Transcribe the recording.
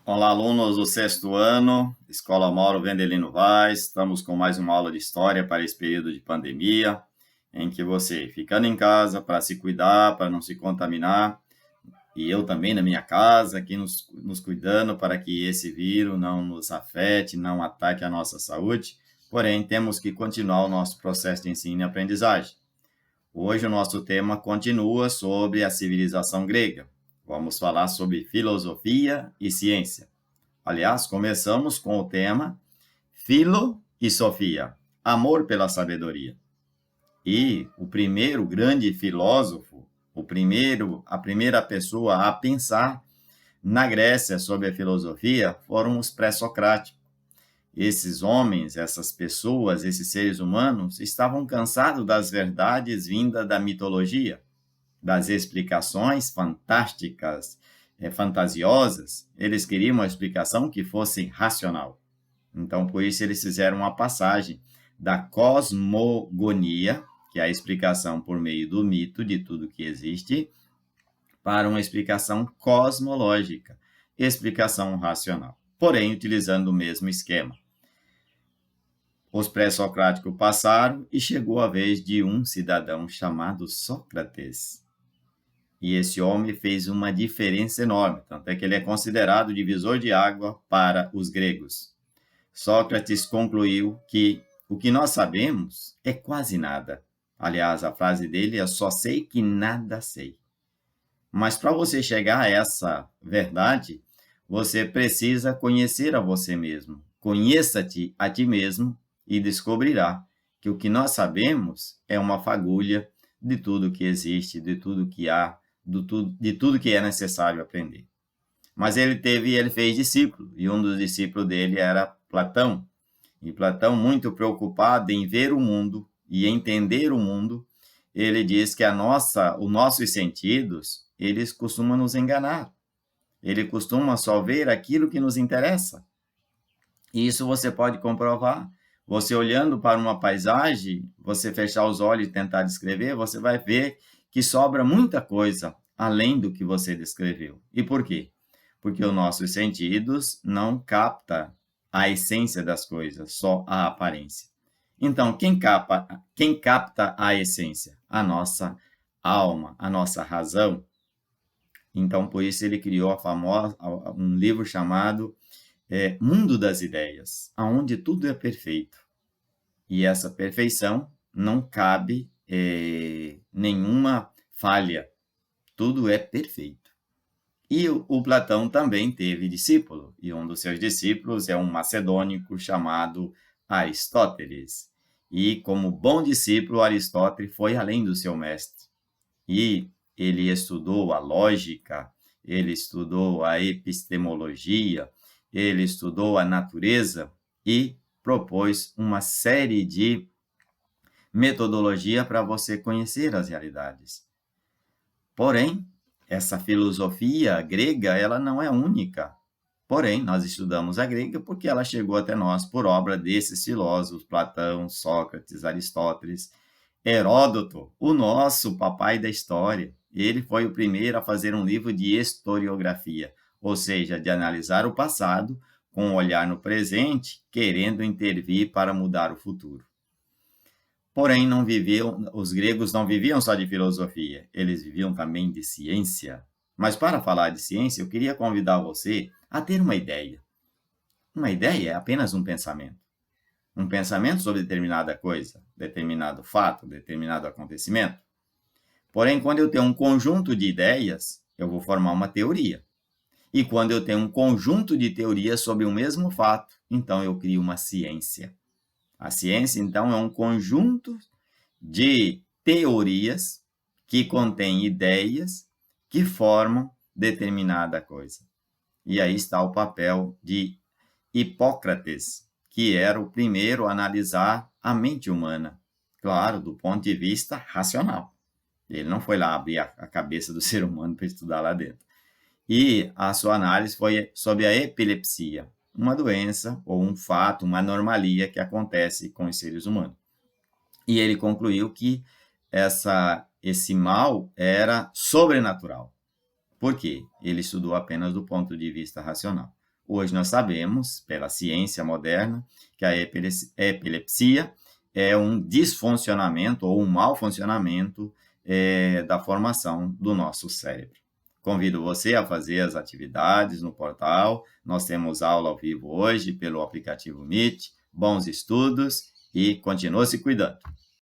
Olá, alunos do sexto ano, Escola Mauro Vendelino Vaz. Estamos com mais uma aula de história para esse período de pandemia, em que você, ficando em casa para se cuidar, para não se contaminar, e eu também na minha casa, aqui nos cuidando para que esse vírus não nos afete, não ataque a nossa saúde. Porém, temos que continuar o nosso processo de ensino e aprendizagem. Hoje o nosso tema continua sobre a civilização grega. Vamos falar sobre filosofia e ciência. Aliás, começamos com o tema Filo e Sofia, amor pela sabedoria. E o primeiro grande filósofo, a primeira pessoa a pensar na Grécia sobre a filosofia foram os pré-socráticos. Esses homens, essas pessoas, esses seres humanos estavam cansados das verdades vindas da mitologia, das explicações fantásticas, fantasiosas. Eles queriam uma explicação que fosse racional. Então, por isso, eles fizeram uma passagem da cosmogonia, que é a explicação por meio do mito de tudo que existe, para uma explicação cosmológica, explicação racional, porém utilizando o mesmo esquema. Os pré-socráticos passaram e chegou a vez de um cidadão chamado Sócrates. E esse homem fez uma diferença enorme, tanto é que ele é considerado o divisor de água para os gregos. Sócrates concluiu que o que nós sabemos é quase nada. Aliás, a frase dele é: só sei que nada sei. Mas para você chegar a essa verdade, você precisa conhecer a você mesmo. Conheça-te a ti mesmo e descobrirá que o que nós sabemos é uma fagulha de tudo que existe, de tudo que há, de tudo que é necessário aprender. Mas ele fez discípulo, e um dos discípulos dele era Platão. E Platão, muito preocupado em ver o mundo e entender o mundo, ele diz que os nossos sentidos, eles costumam nos enganar. Ele costuma só ver aquilo que nos interessa. E isso você pode comprovar. Você olhando para uma paisagem, você fechar os olhos e tentar descrever, você vai ver que sobra muita coisa além do que você descreveu. E por quê? Porque os nossos sentidos não captam a essência das coisas, só a aparência. Então, quem capta a essência? A nossa alma, a nossa razão. Então, por isso ele criou um livro chamado Mundo das Ideias, onde tudo é perfeito. E essa perfeição não cabe nenhuma falha. Tudo é perfeito. E o Platão também teve discípulo, e um dos seus discípulos é um macedônico chamado Aristóteles. E como bom discípulo, Aristóteles foi além do seu mestre. E ele estudou a lógica, ele estudou a epistemologia, ele estudou a natureza e propôs uma série de metodologia para você conhecer as realidades. Porém, essa filosofia grega, ela não é única. Porém, nós estudamos a grega porque ela chegou até nós por obra desses filósofos, Platão, Sócrates, Aristóteles, Heródoto, o nosso papai da história. Ele foi o primeiro a fazer um livro de historiografia, ou seja, de analisar o passado com um olhar no presente, querendo intervir para mudar o futuro. Porém, os gregos não viviam só de filosofia, eles viviam também de ciência. Mas para falar de ciência, eu queria convidar você a ter uma ideia. Uma ideia é apenas um pensamento. Um pensamento sobre determinada coisa, determinado fato, determinado acontecimento. Porém, quando eu tenho um conjunto de ideias, eu vou formar uma teoria. E quando eu tenho um conjunto de teorias sobre o mesmo fato, então eu crio uma ciência. A ciência, então, é um conjunto de teorias que contém ideias que formam determinada coisa. E aí está o papel de Hipócrates, que era o primeiro a analisar a mente humana, claro, do ponto de vista racional. Ele não foi lá abrir a cabeça do ser humano para estudar lá dentro. E a sua análise foi sobre a epilepsia, uma doença ou um fato, uma anomalia que acontece com os seres humanos. E ele concluiu que esse mal era sobrenatural. Por quê? Ele estudou apenas do ponto de vista racional. Hoje nós sabemos, pela ciência moderna, que a epilepsia é um desfuncionamento ou um mau funcionamento da formação do nosso cérebro. Convido você a fazer as atividades no portal. Nós temos aula ao vivo hoje pelo aplicativo Meet. Bons estudos e continue se cuidando.